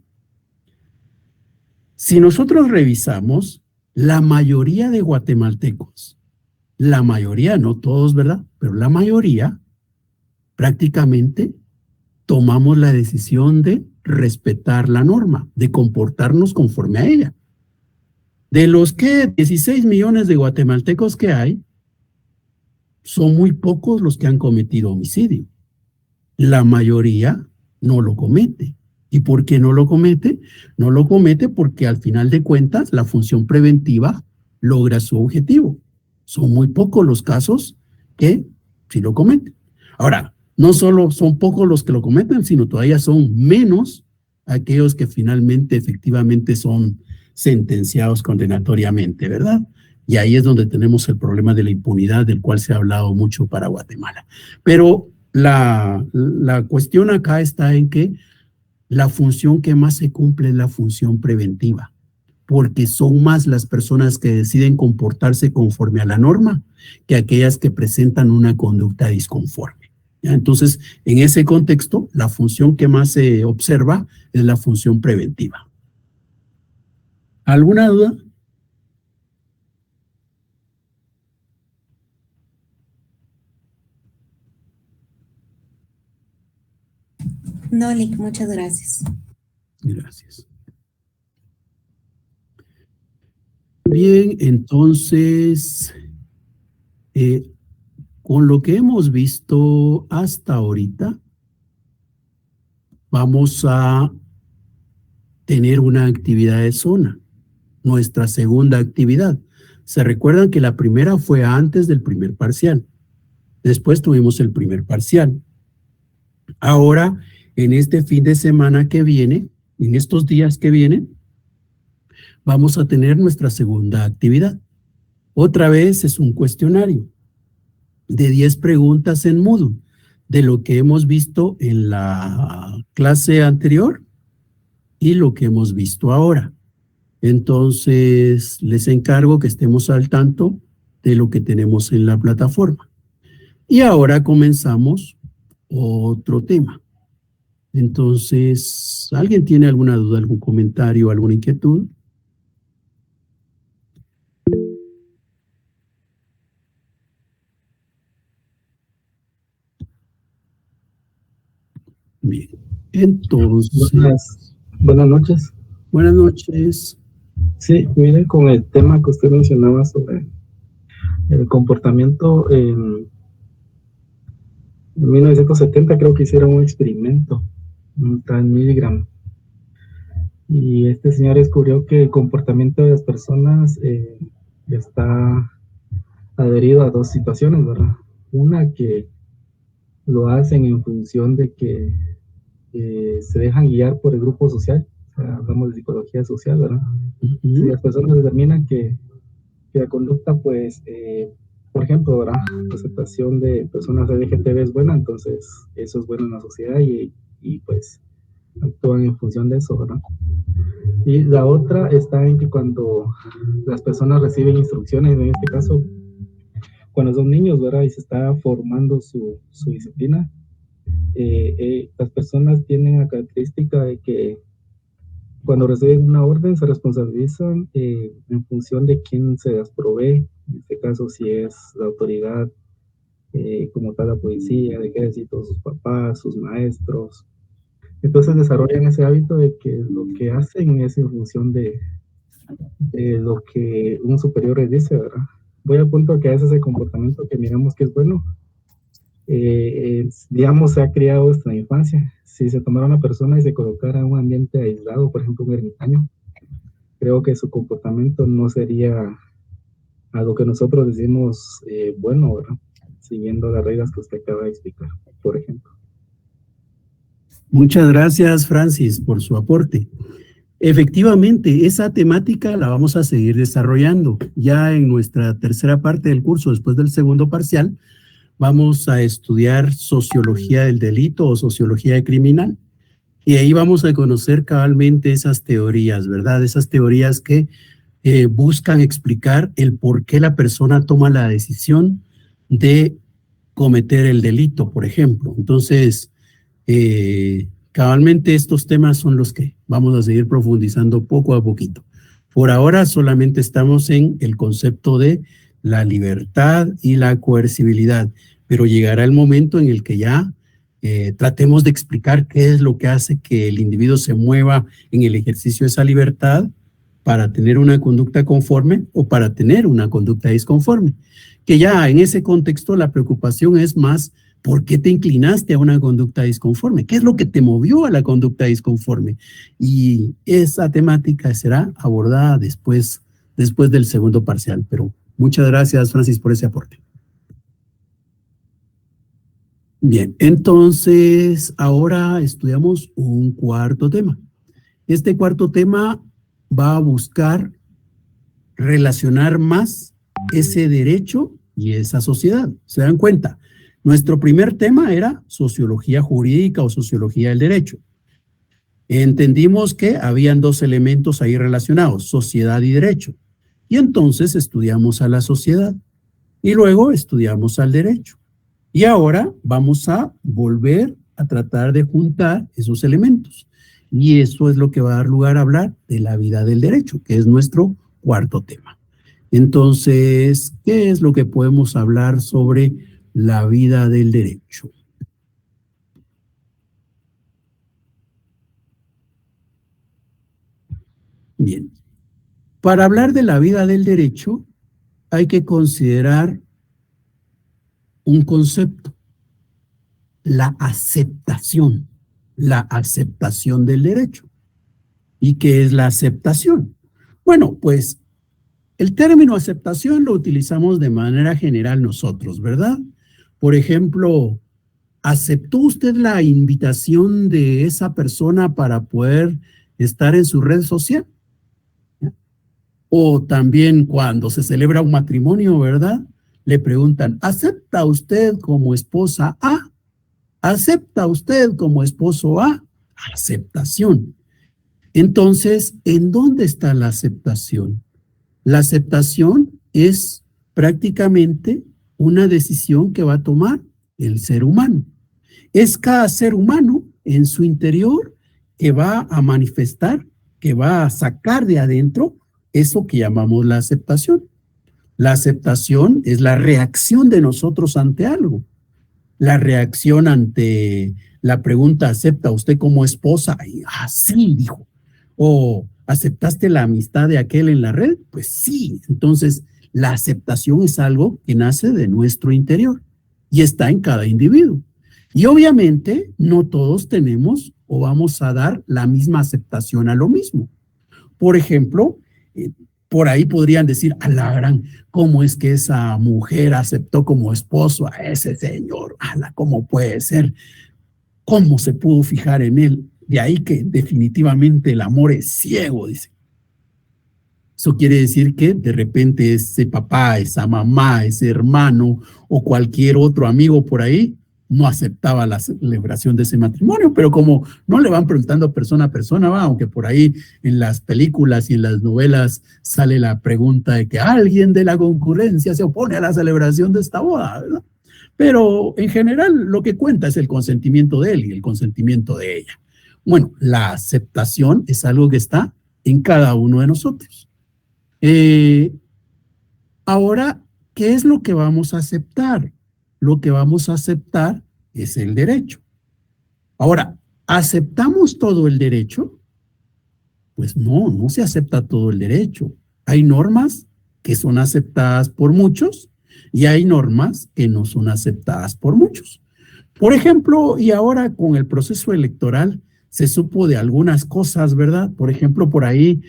S1: Si nosotros revisamos, la mayoría de guatemaltecos, la mayoría, no todos, ¿verdad? Pero la mayoría, prácticamente, tomamos la decisión de respetar la norma, de comportarnos conforme a ella. De los 16 millones de guatemaltecos que hay, son muy pocos los que han cometido homicidio. La mayoría no lo comete. ¿Y por qué no lo comete? No lo comete porque al final de cuentas la función preventiva logra su objetivo. Son muy pocos los casos que sí lo cometen. Ahora, no solo son pocos los que lo cometen, sino todavía son menos aquellos que finalmente, efectivamente, son sentenciados condenatoriamente, ¿verdad? Y ahí es donde tenemos el problema de la impunidad, del cual se ha hablado mucho para Guatemala. Pero la cuestión acá está en que la función que más se cumple es la función preventiva, porque son más las personas que deciden comportarse conforme a la norma que aquellas que presentan una conducta disconforme. ¿Ya? Entonces, en ese contexto, la función que más se observa es la función preventiva. ¿Alguna duda?
S2: No, Lick, muchas gracias.
S1: Gracias. Bien, entonces, con lo que hemos visto hasta ahorita, vamos a tener una actividad de zona, nuestra segunda actividad. Se recuerdan que la primera fue antes del primer parcial. Después tuvimos el primer parcial. Ahora, en este fin de semana que viene, en estos días que vienen, vamos a tener nuestra segunda actividad. Otra vez es un cuestionario de 10 preguntas en Moodle, de lo que hemos visto en la clase anterior y lo que hemos visto ahora. Entonces, les encargo que estemos al tanto de lo que tenemos en la plataforma. Y ahora comenzamos otro tema. Entonces, ¿alguien tiene alguna duda, algún comentario, alguna inquietud? Bien, entonces...
S5: Buenas noches.
S1: Buenas noches.
S5: Sí, miren, con el tema que usted mencionaba sobre el comportamiento en 1970 creo que hicieron un experimento, un tal Milgram, y este señor descubrió que el comportamiento de las personas está adherido a dos situaciones, ¿verdad? Una que lo hacen en función de que se dejan guiar por el grupo social, o sea, hablamos de psicología social, ¿verdad? Si las personas determinan que la conducta, pues, por ejemplo, ¿verdad? La aceptación de personas LGTB es buena, entonces eso es bueno en la sociedad y pues actúan en función de eso, ¿verdad? Y la otra está en que cuando las personas reciben instrucciones, en este caso, cuando son niños, ¿verdad? Y se está formando su disciplina, las personas tienen la característica de que cuando reciben una orden se responsabilizan en función de quién se las provee, en este caso si es la autoridad como tal la policía, el ejército, sus papás, sus maestros. Entonces desarrollan ese hábito de que lo que hacen es en función de lo que un superior les dice, ¿verdad? Voy al punto de que a veces el comportamiento que miramos que es bueno, digamos, se ha criado desde la infancia. Si se tomara una persona y se colocara en un ambiente aislado, por ejemplo, un ermitaño, creo que su comportamiento no sería a lo que nosotros decimos bueno, ¿verdad? Siguiendo las reglas que usted acaba de explicar, por ejemplo.
S1: Muchas gracias, Francis, por su aporte. Efectivamente, esa temática la vamos a seguir desarrollando. Ya en nuestra tercera parte del curso, después del segundo parcial, vamos a estudiar sociología del delito o sociología criminal. Y ahí vamos a conocer cabalmente esas teorías, ¿verdad? Esas teorías que buscan explicar el por qué la persona toma la decisión de cometer el delito, por ejemplo. Entonces, cabalmente estos temas son los que vamos a seguir profundizando poco a poquito. Por ahora solamente estamos en el concepto de la libertad y la coercibilidad, pero llegará el momento en el que ya tratemos de explicar qué es lo que hace que el individuo se mueva en el ejercicio de esa libertad para tener una conducta conforme o para tener una conducta disconforme. Que ya en ese contexto la preocupación es más ¿por qué te inclinaste a una conducta disconforme? ¿Qué es lo que te movió a la conducta disconforme? Y esa temática será abordada después del segundo parcial. Pero muchas gracias, Francis, por ese aporte. Bien, entonces ahora estudiamos un cuarto tema. Este cuarto tema va a buscar relacionar más ese derecho y esa sociedad. ¿Se dan cuenta? Nuestro primer tema era sociología jurídica o sociología del derecho. Entendimos que habían dos elementos ahí relacionados, sociedad y derecho. Y entonces estudiamos a la sociedad y luego estudiamos al derecho. Y ahora vamos a volver a tratar de juntar esos elementos. Y eso es lo que va a dar lugar a hablar de la vida del derecho, que es nuestro cuarto tema. Entonces, ¿qué es lo que podemos hablar sobre la vida del derecho? Bien, para hablar de la vida del derecho hay que considerar un concepto, la aceptación del derecho. ¿Y qué es la aceptación? Bueno, pues el término aceptación lo utilizamos de manera general nosotros, ¿verdad? Por ejemplo, ¿aceptó usted la invitación de esa persona para poder estar en su red social? O también cuando se celebra un matrimonio, ¿verdad? Le preguntan, ¿acepta usted como esposa A? ¿Acepta usted como esposo A? Aceptación. Entonces, ¿en dónde está la aceptación? La aceptación es prácticamente una decisión que va a tomar el ser humano. Es cada ser humano en su interior que va a manifestar, que va a sacar de adentro eso que llamamos la aceptación. La aceptación es la reacción de nosotros ante algo. La reacción ante la pregunta, ¿acepta usted como esposa? Y, sí, dijo. O, ¿aceptaste la amistad de aquel en la red? Pues sí. Entonces, la aceptación es algo que nace de nuestro interior y está en cada individuo. Y obviamente, no todos tenemos o vamos a dar la misma aceptación a lo mismo. Por ejemplo, por ahí podrían decir, ala, gran, ¿cómo es que esa mujer aceptó como esposo a ese señor? Ala, ¿cómo puede ser? ¿Cómo se pudo fijar en él? De ahí que definitivamente el amor es ciego, dice. Eso quiere decir que de repente ese papá, esa mamá, ese hermano o cualquier otro amigo por ahí no aceptaba la celebración de ese matrimonio, pero como no le van preguntando persona a persona, ¿va? Aunque por ahí en las películas y en las novelas sale la pregunta de que alguien de la concurrencia se opone a la celebración de esta boda, ¿verdad? Pero en general lo que cuenta es el consentimiento de él y el consentimiento de ella. Bueno, la aceptación es algo que está en cada uno de nosotros. Ahora, ¿qué es lo que vamos a aceptar? Lo que vamos a aceptar es el derecho. Ahora, ¿aceptamos todo el derecho? Pues no se acepta todo el derecho. Hay normas que son aceptadas por muchos y hay normas que no son aceptadas por muchos. Por ejemplo, y ahora con el proceso electoral se supo de algunas cosas, ¿verdad? Por ejemplo, por ahí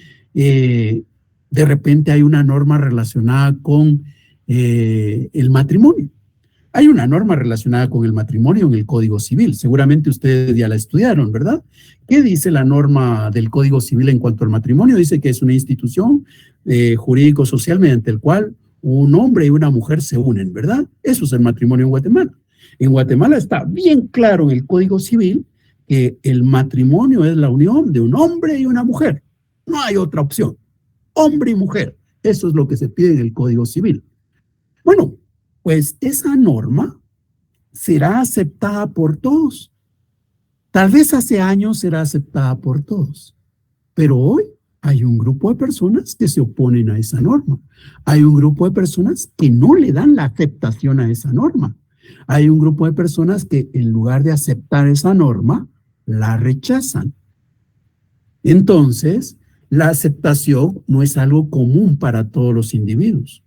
S1: De repente hay una norma relacionada con el matrimonio. Hay una norma relacionada con el matrimonio en el Código Civil. Seguramente ustedes ya la estudiaron, ¿verdad? ¿Qué dice la norma del Código Civil en cuanto al matrimonio? Dice que es una institución jurídico-social mediante el cual un hombre y una mujer se unen, ¿verdad? Eso es el matrimonio en Guatemala. En Guatemala está bien claro en el Código Civil que el matrimonio es la unión de un hombre y una mujer. No hay otra opción. Hombre y mujer. Eso es lo que se pide en el Código Civil. Bueno, pues esa norma será aceptada por todos. Tal vez hace años será aceptada por todos, pero hoy hay un grupo de personas que se oponen a esa norma. Hay un grupo de personas que no le dan la aceptación a esa norma. Hay un grupo de personas que en lugar de aceptar esa norma, la rechazan. Entonces, la aceptación no es algo común para todos los individuos.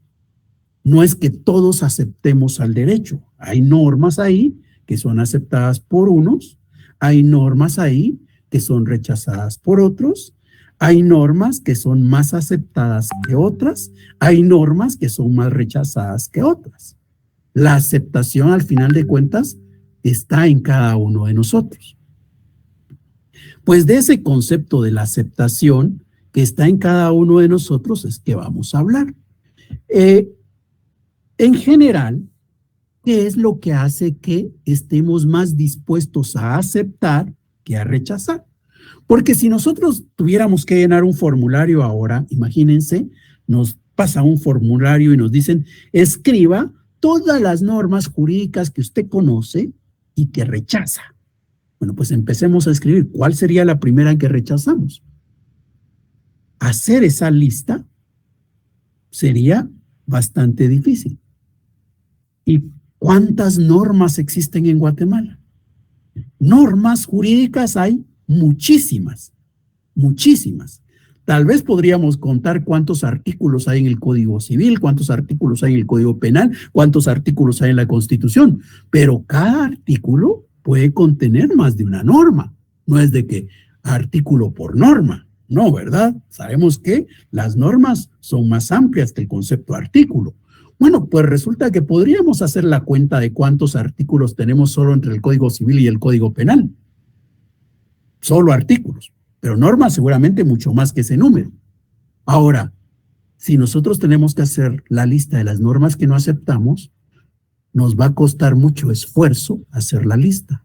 S1: No es que todos aceptemos al derecho. Hay normas ahí que son aceptadas por unos, hay normas ahí que son rechazadas por otros, hay normas que son más aceptadas que otras, hay normas que son más rechazadas que otras. La aceptación, al final de cuentas, está en cada uno de nosotros. Pues de ese concepto de la aceptación que está en cada uno de nosotros es que vamos a hablar. En general, ¿qué es lo que hace que estemos más dispuestos a aceptar que a rechazar? Porque si nosotros tuviéramos que llenar un formulario ahora, imagínense, nos pasa un formulario y nos dicen, escriba todas las normas jurídicas que usted conoce y que rechaza. Bueno, pues empecemos a escribir. ¿Cuál sería la primera que rechazamos? Hacer esa lista sería bastante difícil. ¿Y cuántas normas existen en Guatemala? Normas jurídicas hay muchísimas, muchísimas. Tal vez podríamos contar cuántos artículos hay en el Código Civil, cuántos artículos hay en el Código Penal, cuántos artículos hay en la Constitución, pero cada artículo puede contener más de una norma. No es de que artículo por norma, no, ¿verdad? Sabemos que las normas son más amplias que el concepto de artículo. Bueno, pues resulta que podríamos hacer la cuenta de cuántos artículos tenemos solo entre el Código Civil y el Código Penal. Solo artículos, pero normas seguramente mucho más que ese número. Ahora, si nosotros tenemos que hacer la lista de las normas que no aceptamos, nos va a costar mucho esfuerzo hacer la lista.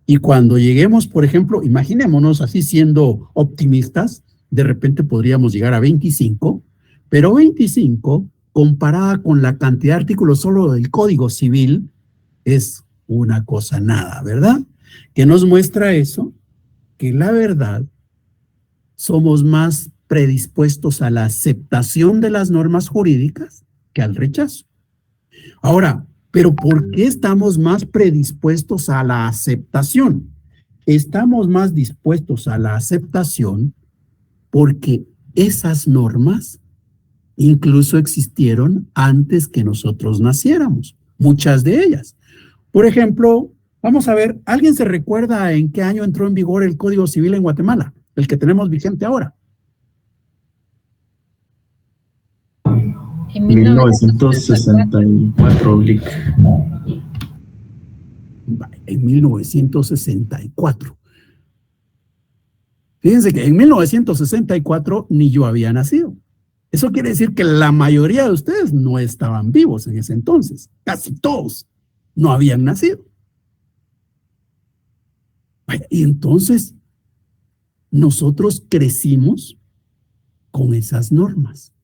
S1: Y cuando lleguemos, por ejemplo, imaginémonos así siendo optimistas, de repente podríamos llegar a 25, pero 25 comparada con la cantidad de artículos solo del Código Civil es una cosa nada, ¿verdad? ¿Qué nos muestra eso? Que la verdad somos más predispuestos a la aceptación de las normas jurídicas que al rechazo. Ahora, ¿pero por qué estamos más predispuestos a la aceptación? Estamos más dispuestos a la aceptación porque esas normas incluso existieron antes que nosotros naciéramos, muchas de ellas. Por ejemplo, vamos a ver, ¿alguien se recuerda en qué año entró en vigor el Código Civil en Guatemala? El que tenemos vigente ahora.
S4: En 1964, Lick.
S1: En 1964. Fíjense que en 1964 ni yo había nacido. Eso quiere decir que la mayoría de ustedes no estaban vivos en ese entonces. Casi todos no habían nacido. Y entonces nosotros crecimos con esas normas.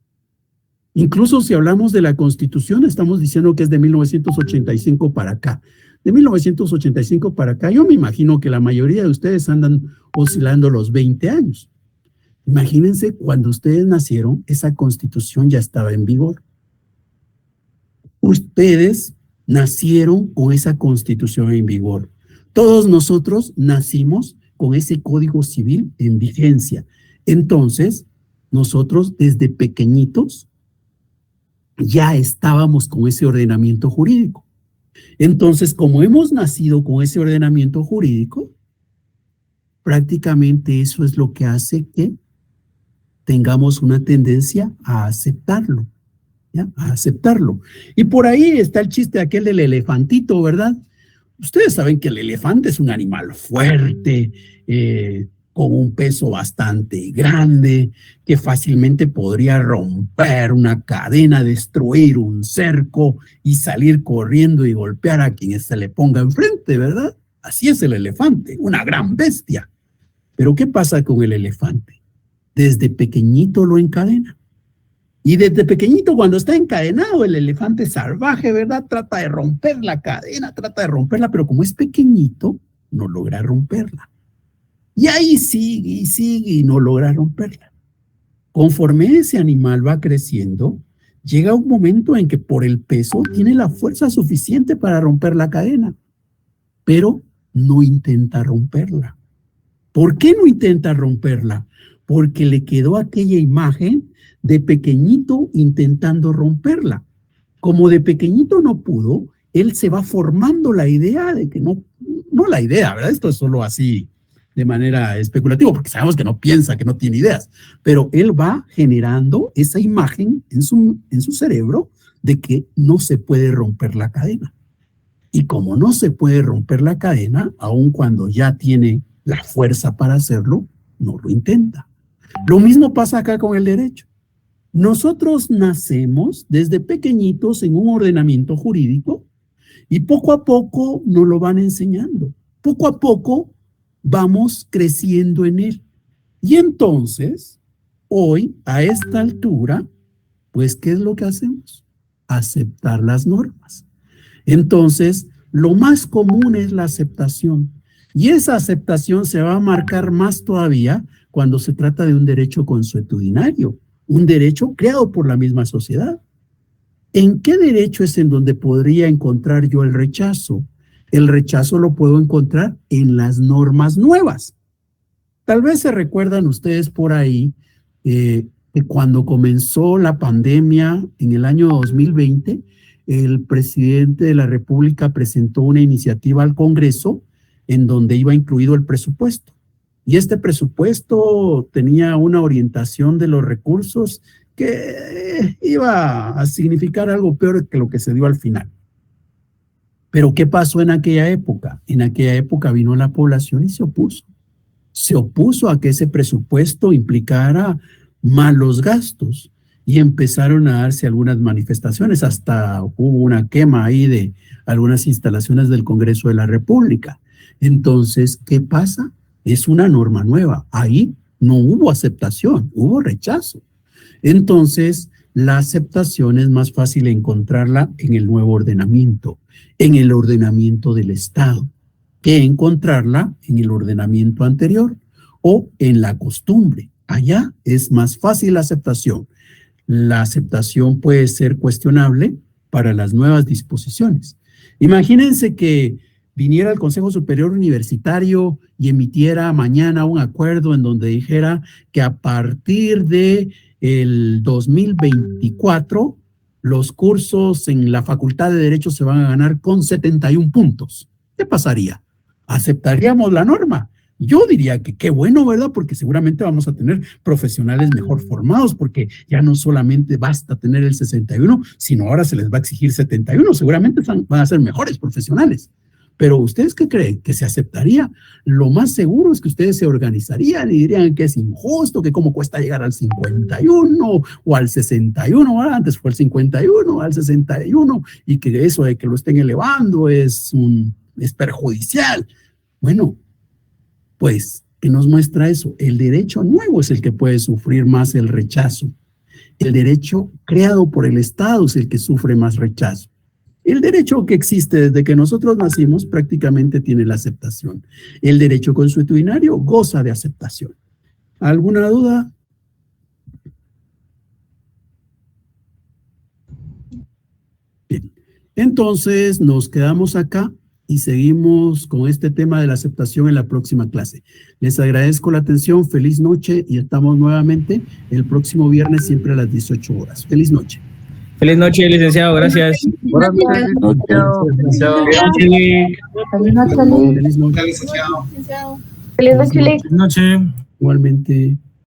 S1: Incluso si hablamos de la Constitución, estamos diciendo que es de 1985 para acá. De 1985 para acá, yo me imagino que la mayoría de ustedes andan oscilando los 20 años. Imagínense, cuando ustedes nacieron, esa Constitución ya estaba en vigor. Ustedes nacieron con esa Constitución en vigor. Todos nosotros nacimos con ese Código Civil en vigencia. Entonces, nosotros desde pequeñitos ya estábamos con ese ordenamiento jurídico. Entonces, como hemos nacido con ese ordenamiento jurídico, prácticamente eso es lo que hace que tengamos una tendencia a aceptarlo, ¿ya? A aceptarlo. Y por ahí está el chiste aquel del elefantito, ¿verdad? Ustedes saben que el elefante es un animal fuerte, con un peso bastante grande, que fácilmente podría romper una cadena, destruir un cerco y salir corriendo y golpear a quien se le ponga enfrente, ¿verdad? Así es el elefante, una gran bestia. Pero ¿qué pasa con el elefante? Desde pequeñito lo encadena. Y desde pequeñito, cuando está encadenado, el elefante salvaje, ¿verdad? Trata de romper la cadena, trata de romperla, pero como es pequeñito, no logra romperla. Y ahí sigue y no logra romperla. Conforme ese animal va creciendo, llega un momento en que por el peso tiene la fuerza suficiente para romper la cadena, pero no intenta romperla. ¿Por qué no intenta romperla? Porque le quedó aquella imagen de pequeñito intentando romperla. Como de pequeñito no pudo, él se va formando la idea de que no la idea, ¿verdad? Esto es solo así de manera especulativa, porque sabemos que no piensa, que no tiene ideas, pero él va generando esa imagen en su cerebro de que no se puede romper la cadena. Y como no se puede romper la cadena, aun cuando ya tiene la fuerza para hacerlo, no lo intenta. Lo mismo pasa acá con el derecho. Nosotros nacemos desde pequeñitos en un ordenamiento jurídico y poco a poco nos lo van enseñando. Poco a poco vamos creciendo en él. Y entonces, hoy, a esta altura, pues, ¿qué es lo que hacemos? Aceptar las normas. Entonces, lo más común es la aceptación. Y esa aceptación se va a marcar más todavía cuando se trata de un derecho consuetudinario, un derecho creado por la misma sociedad. ¿En qué derecho es en donde podría encontrar yo el rechazo? El rechazo lo puedo encontrar en las normas nuevas. Tal vez se recuerdan ustedes por ahí que cuando comenzó la pandemia en el año 2020, el presidente de la República presentó una iniciativa al Congreso en donde iba incluido el presupuesto. Y este presupuesto tenía una orientación de los recursos que iba a significar algo peor que lo que se dio al final. Pero ¿qué pasó en aquella época? En aquella época vino la población y se opuso. Se opuso a que ese presupuesto implicara malos gastos y empezaron a darse algunas manifestaciones. Hasta hubo una quema ahí de algunas instalaciones del Congreso de la República. Entonces, ¿qué pasa? Es una norma nueva. Ahí no hubo aceptación, hubo rechazo. Entonces, la aceptación es más fácil encontrarla en el nuevo ordenamiento, en el ordenamiento del Estado, que encontrarla en el ordenamiento anterior o en la costumbre. Allá es más fácil la aceptación. La aceptación puede ser cuestionable para las nuevas disposiciones. Imagínense que viniera el Consejo Superior Universitario y emitiera mañana un acuerdo en donde dijera que a partir de el 2024 los cursos en la Facultad de Derecho se van a ganar con 71 puntos. ¿Qué pasaría? ¿Aceptaríamos la norma? Yo diría que qué bueno, ¿verdad? Porque seguramente vamos a tener profesionales mejor formados, porque ya no solamente basta tener el 61, sino ahora se les va a exigir 71. Seguramente van a ser mejores profesionales. Pero ¿ustedes qué creen? ¿Que se aceptaría? Lo más seguro es que ustedes se organizarían y dirían que es injusto, que cómo cuesta llegar al 51 o al 61, ¿verdad? Antes fue el 51, al 61, y que eso de que lo estén elevando es perjudicial. Bueno, pues, ¿qué nos muestra eso? El derecho nuevo es el que puede sufrir más el rechazo. El derecho creado por el Estado es el que sufre más rechazo. El derecho que existe desde que nosotros nacimos prácticamente tiene la aceptación. El derecho consuetudinario goza de aceptación. ¿Alguna duda? Bien. Entonces nos quedamos acá y seguimos con este tema de la aceptación en la próxima clase. Les agradezco la atención, feliz noche y estamos nuevamente el próximo viernes siempre a las 18 horas. Feliz noche.
S4: Feliz noche, licenciado, gracias.
S7: Buenas noches, licenciado.
S3: Feliz noche, Lic.
S1: Feliz noche.
S7: Licenciado.
S8: Feliz noche, Lic.
S1: Igualmente.